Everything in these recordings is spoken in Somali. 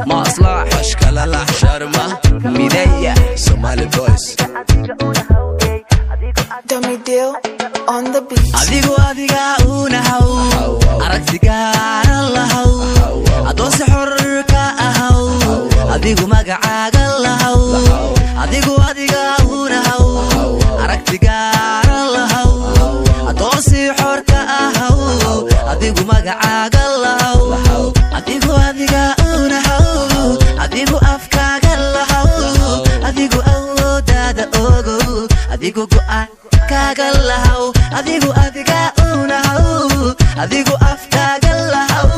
ما أصلح أشكال الأحشرمة ميديا Somali voice Dummy deal on the beat. adigu adiga una haw aragtiga la haw adoon si xor ka ahaw adigu magacaaga la haw adigu adiga una haw aragtiga la haw adoon si xor ka ahaw adigu magacaaga la haw adigu adiga una haw adigu afkaaga la haw adigu awoodada ogo adigu go'aan kaaga la haw adigu adiga una haw adigu afkaaga la haw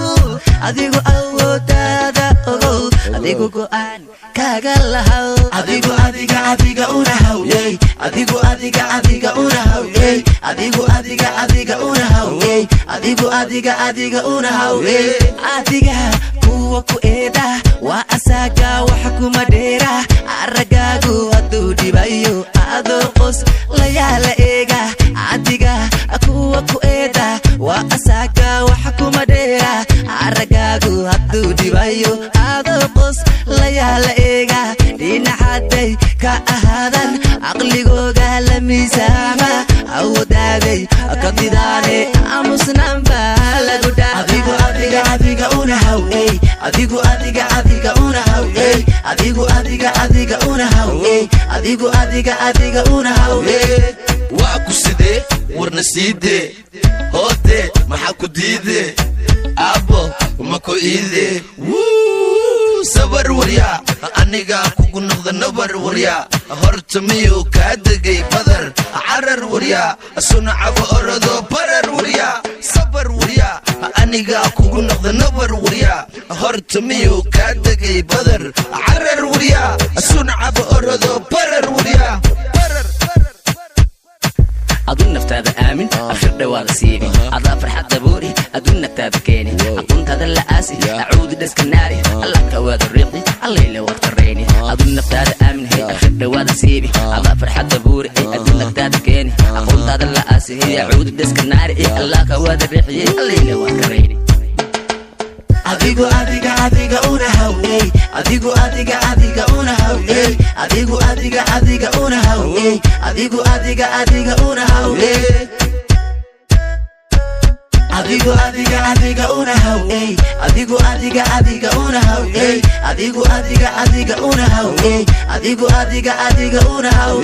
adigu awoodada ogo adigu go'aan kaaga la haw adigu adiga una haw adigu adiga una haw adigu adiga una haw adigu adiga una haw adiga kuwa ku eeda waa asaga wax kuma dheera aragaagu haduu dhibayo adoo qos la yaala eega adiga kuwa ku eeda waa asaga wax kuma dheera aragaagu haduu dhibayo adoo qos la yaala eega dhinacaday ka ahaadan aqligooga la miisaama awoodaday ka didaane amusnamba lagu dhaa adigu adiga una haw adigu adiga una haw adigu adiga una haw adigu adiga una haw waa ku sidee warna siidee hoodee maxaa ku diidee abo ma ku iidee sabar waryaa aniga kugu noqda nabar waryaa horta miyuu kaa degay badar carar waryaa sunacaba orodo barar waryaa sabar waryaa aniga kugu noqda nabar waryaa horta miyuu kaa degay badar carar waryaa sunacaba orodo barar waryaa أظن نفتاد آمن أخر دوار سيبي أضاء فرحة دبوري أظن نفتاد كيني أكون هذا اللآسي أعود دسك الناري الله كواد الريقي الليلة وقت الريني أظن نفتاد آمن هي أخر دوار سيبي أضاء فرحة دبوري أظن نفتاد كيني أكون هذا اللآسي أعود دسك الناري الله كواد الريقي الليلة وقت الريني adigu adiga una haw adigu adiga una haw adigu adiga una haw adigu adiga una haw adigu adiga una haw adigu adiga una haw adigu adiga una haw adigu adiga una haw